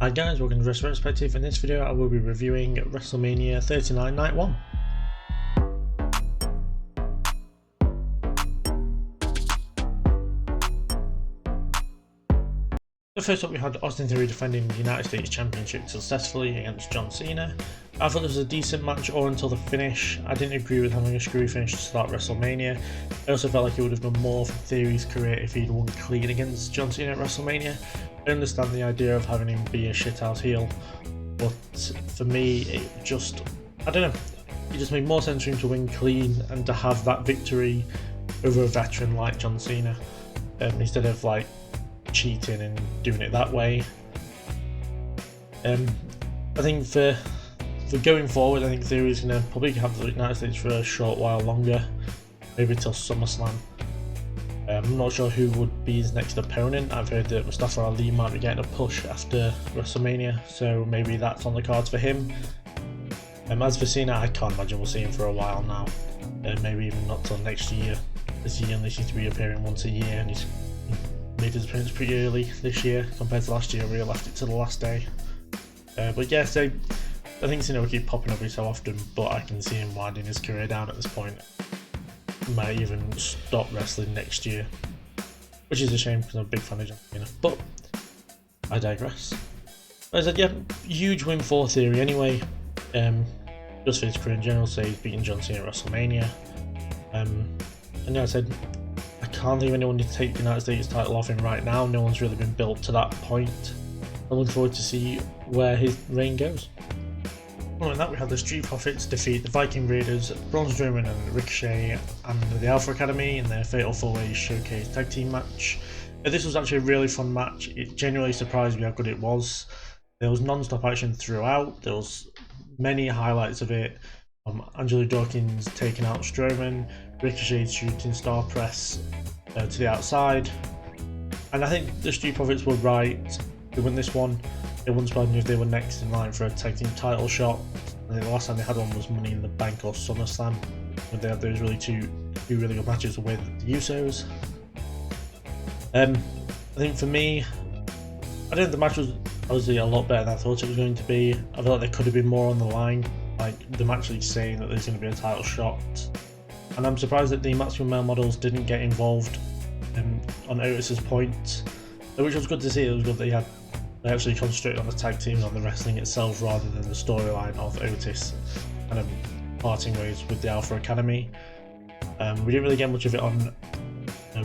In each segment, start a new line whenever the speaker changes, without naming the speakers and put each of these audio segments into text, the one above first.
Hi guys, welcome to Wrestling Perspective. In this video I will be reviewing WrestleMania 39 Night 1. So first up we had Austin Theory defending the United States Championship successfully against John Cena. I thought this was a decent match or until the finish. I didn't agree with having a screwy finish to start WrestleMania. I also felt like it would have done more for Theory's career if he'd won clean against John Cena at WrestleMania. I understand the idea of having him be a shithouse heel, but for me it just, I don't know, it just made more sense for him to win clean and to have that victory over a veteran like John Cena, instead of like cheating and doing it that way. I think for going forward, I think Theory's going to probably have the United States for a short while longer, maybe till SummerSlam. I'm not sure who would be his next opponent. I've heard that Mustafa Ali might be getting a push after WrestleMania, so maybe that's on the cards for him. As for Cena, I can't imagine we'll see him for a while now, maybe even not till next year, as he only seems to be appearing once a year, and he's made his appearance pretty early this year compared to last year where he left it to the last day. But yeah, so I think Cena will keep popping up every so often, but I can see him winding his career down at this point. He might even stop wrestling next year, which is a shame because I'm a big fan of John Cena, but I digress. As I said, yeah, huge win for Theory anyway, just for his career in general, so he's beating John Cena at WrestleMania. And yeah, I said, I can't think of anyone to take the United States title off him right now. No one's really been built to that point. I look forward to see where his reign goes. Following that, we had the Street Profits defeat the Viking Raiders, Braun Strowman and Ricochet and the Alpha Academy in their Fatal 4-Way Showcase Tag Team match. This was actually a really fun match. It genuinely surprised me how good it was. There was non-stop action throughout. There was many highlights of it. Angelo Dawkins taking out Strowman, Ricochet shooting Star Press to the outside. And I think the Street Profits were right. They won this one. It wouldn't surprise me if they were next in line for a tag team title shot. I think the last time they had one was Money in the Bank or SummerSlam, when they had those two really good matches with the Usos. I think for me, I think the match was obviously a lot better than I thought it was going to be. I feel like there could have been more on the line, like them actually saying that there's going to be a title shot. And I'm surprised that the Maximum Male Models didn't get involved on Otis's point, which was good to see. It was good that they actually concentrated on the tag team and on the wrestling itself rather than the storyline of Otis kind of parting ways with the Alpha Academy. We didn't really get much of it on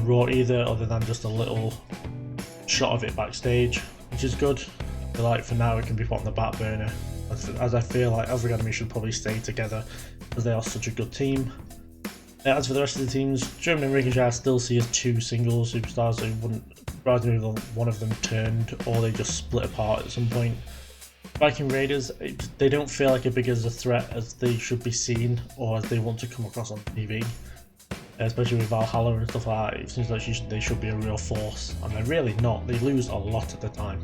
Raw either, other than just a little shot of it backstage, which is good. But like for now, it can be put on the back burner, as I feel like Alpha Academy should probably stay together because they are such a good team. As for the rest of the teams, Strowman and Ricochet I still see as two single superstars, so it wouldn't surprise me if one of them turned or they just split apart at some point. Viking Raiders, they don't feel like as big as a threat as they should be seen or as they want to come across on TV. Especially with Valhalla and stuff like that, it seems like they should be a real force, and they're really not. They lose a lot at the time.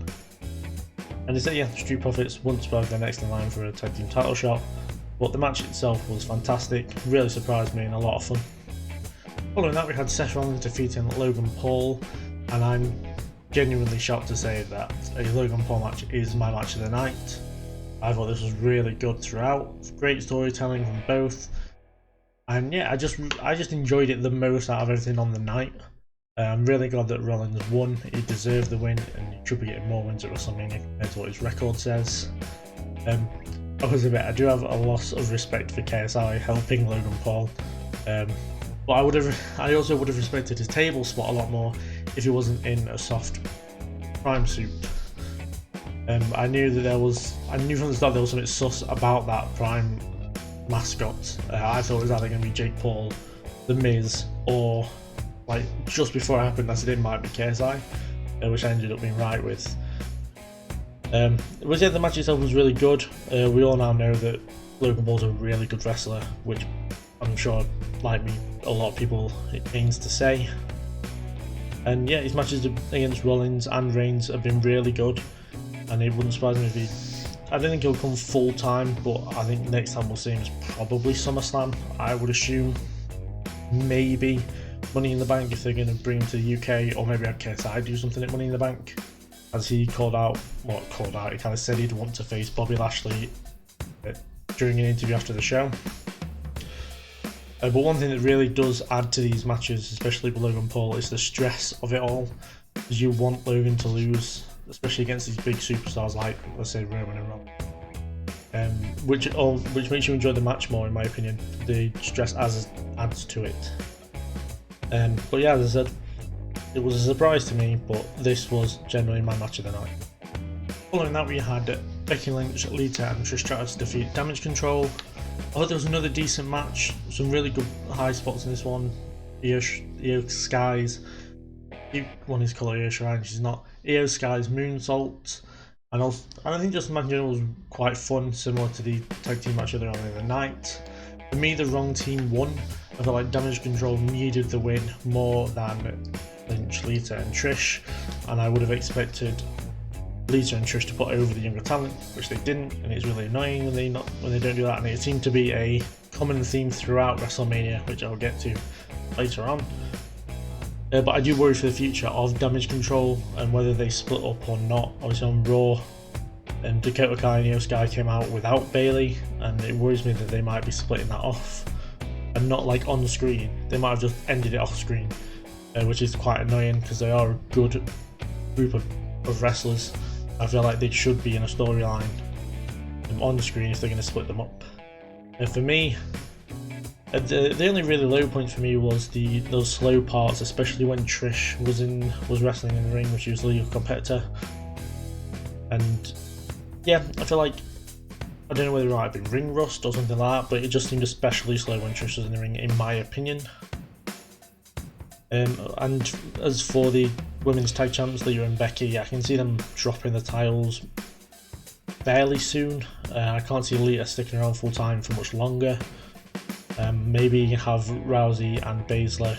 And they say, yeah, the Street Profits wouldn't surprise they're next in line for a tag team title shot. But the match itself was fantastic, really surprised me and a lot of fun. Following that, we had Seth Rollins defeating Logan Paul, and I'm genuinely shocked to say that a Logan Paul match is my match of the night. I thought this was really good throughout, great storytelling from both, and yeah, I just enjoyed it the most out of everything on the night. I'm really glad that Rollins won. He deserved the win, and he should be getting more wins at WrestleMania compared to what his record says. I do have a loss of respect for KSI helping Logan Paul, but I also would have respected his table spot a lot more if he wasn't in a soft Prime suit. I knew from the start there was something sus about that Prime mascot. I thought it was either going to be Jake Paul, The Miz, or like just before it happened I said it might be KSI, which I ended up being right with. But yeah, the match itself was really good. We all now know that Logan Paul's a really good wrestler, which I'm sure, like me, a lot of people it means to say. And yeah, his matches against Rollins and Reigns have been really good, and it wouldn't surprise me if I don't think he'll come full time, but I think next time we'll see him is probably SummerSlam. I would assume, maybe Money in the Bank if they're going to bring him to the UK, or maybe have KSI do something at Money in the Bank. as he he kind of said he'd want to face Bobby Lashley during an interview after the show. But one thing that really does add to these matches, especially with Logan Paul, is the stress of it all, because you want Logan to lose, especially against these big superstars like, let's say, Roman and Roman. Which makes you enjoy the match more, in my opinion. The stress adds to it. But yeah, as I said, it was a surprise to me, but this was generally my match of the night. Following that, we had Becky Lynch, Lita and Trish Stratus defeat Damage Control. I thought there was another decent match, some really good high spots in this one. Io Sky's, he wanted to call her Io Shirai, she's not. Io Sky's moonsault, and I think just the match in general was quite fun, similar to the tag team match earlier on in the night. For me, the wrong team won. I felt like Damage Control needed the win more than Lynch, Lita and Trish, and I would have expected Lita and Trish to put over the younger talent, which they didn't, and it's really annoying when they don't do that, and it seemed to be a common theme throughout WrestleMania, which I'll get to later on. But I do worry for the future of Damage Control and whether they split up or not. Obviously on Raw, Dakota Kai and Io Sky came out without Bayley, and it worries me that they might be splitting that off, and not like on screen. They might have just ended it off screen, which is quite annoying because they are a good group of wrestlers. I feel like they should be in a storyline on the screen if they're going to split them up. And for me, the only really low point for me was those slow parts, especially when Trish was wrestling in the ring, when she was the legal competitor. And yeah, I feel like, I don't know whether it might have been ring rust or something like that, but it just seemed especially slow when Trish was in the ring, in my opinion. And as for the women's tag champs, Lita and Becky, I can see them dropping the titles fairly soon. I can't see Lita sticking around full time for much longer. Maybe have Rousey and Baszler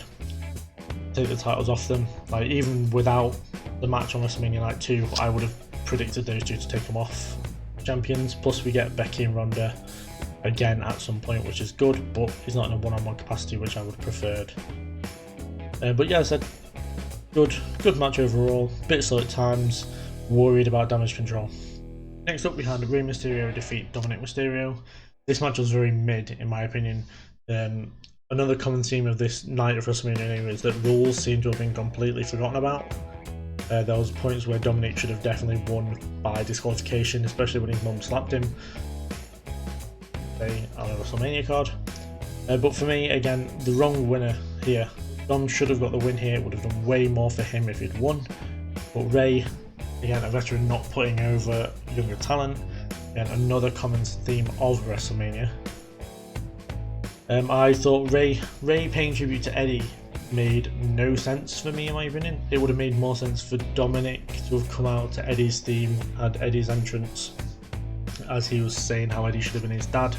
take the titles off them. Like, even without the match on WrestleMania Night 2, I would have predicted those two to take them off champions. Plus we get Becky and Ronda again at some point, which is good, but it's not in a one-on-one capacity, which I would have preferred. But yeah, as I said, good match overall. Bit slow at times, worried about Damage Control. Next up we had Rey Mysterio defeat Dominic Mysterio. This match was very mid, in my opinion. Another common theme of this night of WrestleMania anyway is that rules seem to have been completely forgotten about. There was points where Dominic should have definitely won by disqualification, especially when his mum slapped him on a WrestleMania card. But for me, again, the wrong winner here. Dom should have got the win here. It would have done way more for him if he'd won. But Rey, again, a veteran not putting over younger talent. Again, another common theme of WrestleMania. I thought Rey paying tribute to Eddie made no sense for me, in my opinion. It would have made more sense for Dominic to have come out to Eddie's theme, had Eddie's entrance, as he was saying how Eddie should have been his dad.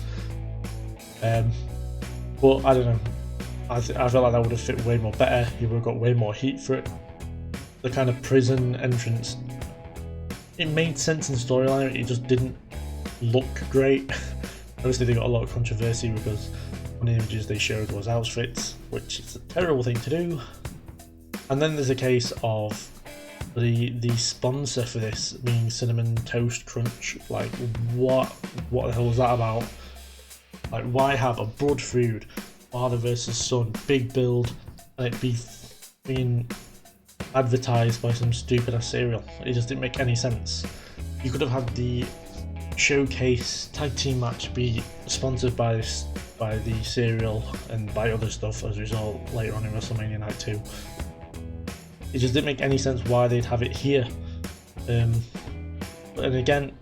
But I don't know. I feel like that would have fit way more better. He would have got way more heat for it. The kind of prison entrance, it made sense in storyline. It just didn't look great. Obviously, they got a lot of controversy because one of the images they showed was outfits, which is a terrible thing to do. And then there's a case of the sponsor for this being Cinnamon Toast Crunch. Like, what the hell was that about? Like, why have a blood feud, father versus son, big build, and it be being advertised by some stupid ass cereal? It just didn't make any sense. You could have had the showcase tag team match be sponsored by the cereal and by other stuff as a result later on in WrestleMania Night 2. It just didn't make any sense why they'd have it here. And again,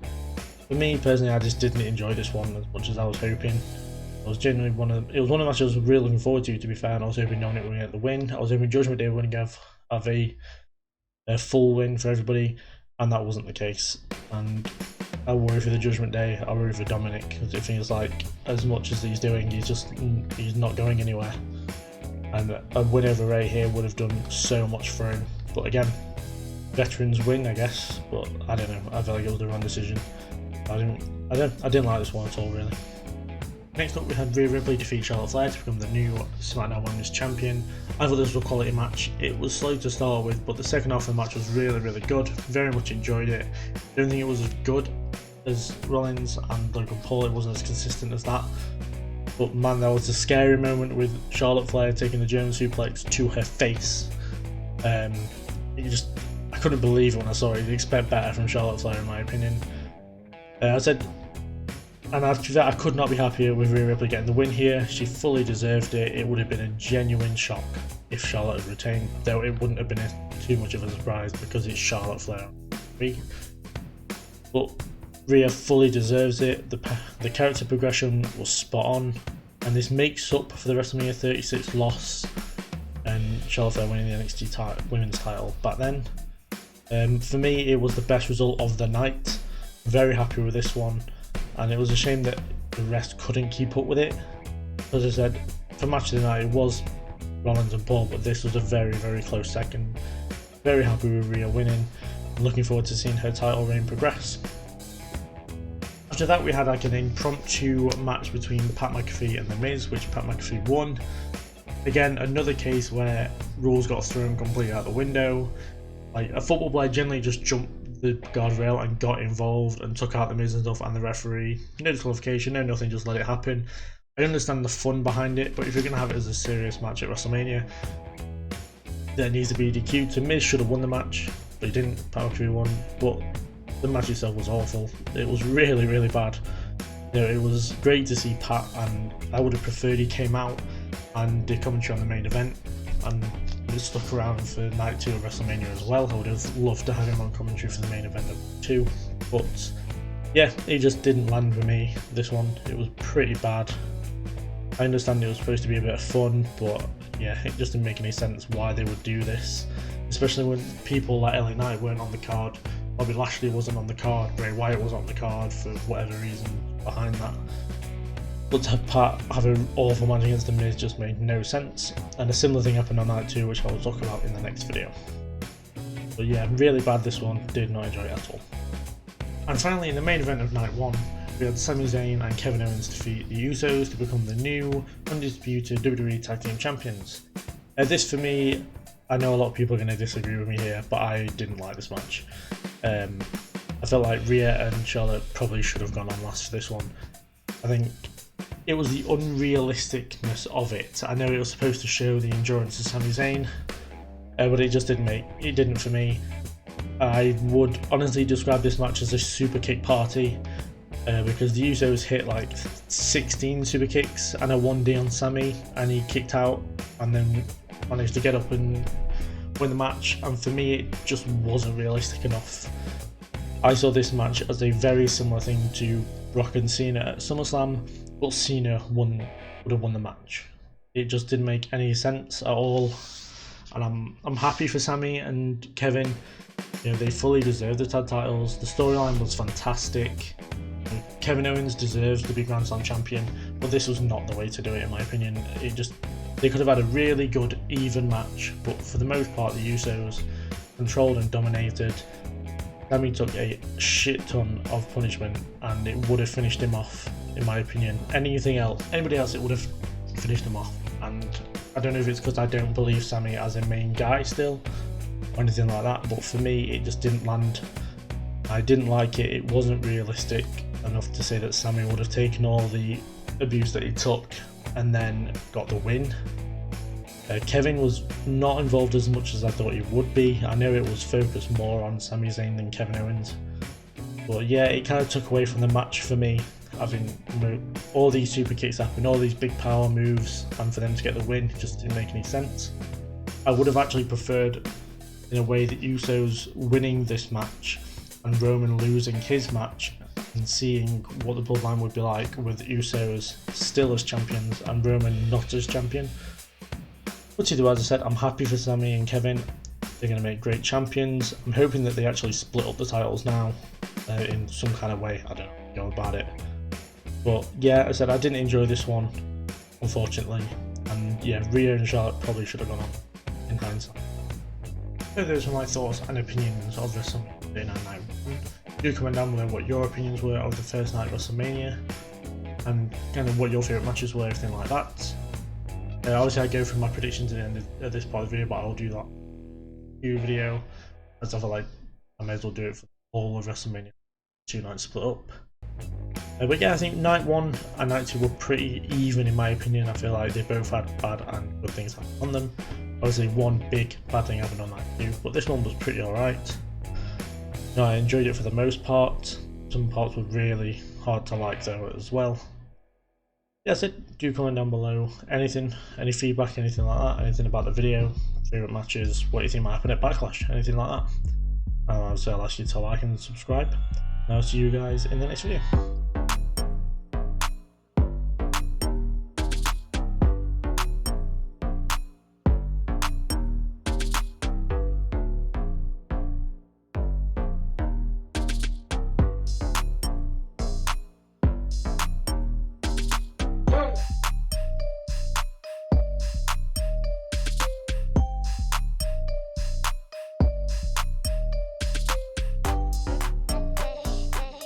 for me personally, I just didn't enjoy this one as much as I was hoping. It was genuinely one of the matches I was really looking forward to be fair, and I was hoping Dominic would get the win. I was hoping Judgment Day would have a full win for everybody, and that wasn't the case. And I worry for the Judgment Day, I worry for Dominic, because it feels like as much as he's doing, he's not going anywhere. And a win over Rey here would have done so much for him. But again, veterans win, I guess. But I don't know. I feel like it was the wrong decision. I didn't like this one at all, really. Next up we had Rhea Ripley defeat Charlotte Flair to become the new SmackDown Women's Champion. I thought this was a quality match. It was slow to start with, but the second half of the match was really good. Very much enjoyed it. I don't think it was as good as Rollins and Logan Paul. It wasn't as consistent as that. But man, that was a scary moment with Charlotte Flair taking the German suplex to her face. I couldn't believe it when I saw it. You'd expect better from Charlotte Flair, in my opinion. And after that, I could not be happier with Rhea Ripley getting the win here. She fully deserved it. It would have been a genuine shock if Charlotte had retained, though it wouldn't have been too much of a surprise because it's Charlotte Flair. But Rhea fully deserves it. The character progression was spot on, and this makes up for the WrestleMania 36 loss and Charlotte Flair winning the NXT women's title back then. For me, it was the best result of the night. Very happy with this one. And it was a shame that the rest couldn't keep up with it. As I said, for match of the night it was Rollins and Paul, but this was a very close second. Very happy with Rhea winning. I'm looking forward to seeing her title reign progress. After that we had like an impromptu match between Pat McAfee and The Miz, which Pat McAfee won. Again, another case where rules got thrown completely out the window. Like, a football player generally just jumped the guardrail and got involved and took out the Miz and stuff and the referee. No disqualification, no nothing, just let it happen. I understand the fun behind it, but if you're going to have it as a serious match at WrestleMania, there needs to be DQ. So Miz should have won the match, but he didn't. Pat McAfee won, but the match itself was awful. It was really bad. You know, it was great to see Pat, and I would have preferred he came out and did commentary on the main event and stuck around for night 2 of WrestleMania as well. I would have loved to have him on commentary for the main event of 2, but yeah, it just didn't land with me, this one. It was pretty bad. I understand it was supposed to be a bit of fun, but yeah, it just didn't make any sense why they would do this, especially when people like LA Knight weren't on the card. Bobby Lashley wasn't on the card, Bray Wyatt was on the card for whatever reason behind that. But to have Pat have an awful match against The Miz just made no sense, and a similar thing happened on night 2, which I will talk about in the next video. But yeah, really bad this one, did not enjoy it at all. And finally, in the main event of night 1, we had Sami Zayn and Kevin Owens defeat the Usos to become the new undisputed WWE Tag Team Champions. This for me, I know a lot of people are going to disagree with me here, but I didn't like this match. I felt like Rhea and Charlotte probably should have gone on last for this one. I think it was the unrealisticness of it. I know it was supposed to show the endurance of Sami Zayn, but it just didn't for me. I would honestly describe this match as a super kick party, because the Usos hit like 16 super kicks and a 1D on Sami, and he kicked out and then managed to get up and win the match, and for me it just wasn't realistic enough. I saw this match as a very similar thing to Brock and Cena at SummerSlam, but Cena would have won the match. It just didn't make any sense at all, and I'm happy for Sami and Kevin. You know, they fully deserve the tag titles. The storyline was fantastic. Kevin Owens deserves to be Grand Slam champion, but this was not the way to do it, in my opinion. They could have had a really good even match, but for the most part the Usos controlled and dominated. Sami took a shit ton of punishment and it would have finished him off, in my opinion. Anybody else, it would have finished him off. And I don't know if it's because I don't believe Sami as a main guy still or anything like that, but for me it just didn't land. I didn't like it. It wasn't realistic enough to say that Sami would have taken all the abuse that he took and then got the win. Kevin was not involved as much as I thought he would be. I know it was focused more on Sami Zayn than Kevin Owens, but yeah, it kind of took away from the match for me, having all these super kicks happen, all these big power moves, and for them to get the win just didn't make any sense. I would have actually preferred, in a way, the Usos winning this match and Roman losing his match, and seeing what the bloodline would be like with Usos still as champions and Roman not as champion. But either way, as I said, I'm happy for Sami and Kevin. They're going to make great champions. I'm hoping that they actually split up the titles now in some kind of way. I don't know about it. But yeah, as I said, I didn't enjoy this one, unfortunately. And yeah, Rhea and Charlotte probably should have gone on in hindsight. So those are my thoughts and opinions of WrestleMania Night 1. Do comment down below what your opinions were of the first night of WrestleMania. and kind of what your favourite matches were, everything like that. Obviously I go through my predictions at the end of this part of the video, but I'll do that new video as I feel like I may as well do it for all of WrestleMania 2 nights split up. But yeah, I think night 1 and night 2 were pretty even in my opinion. I feel like they both had bad and good things happen on them. Obviously one big bad thing happened on night 2, but this one was pretty alright. I enjoyed it for the most part. Some parts were really hard to like though as well. Yeah, so do comment down below anything, any feedback, anything like that, anything about the video, favourite matches, what you think might happen at Backlash, anything like that. So I'll ask you to like and subscribe, and I'll see you guys in the next video.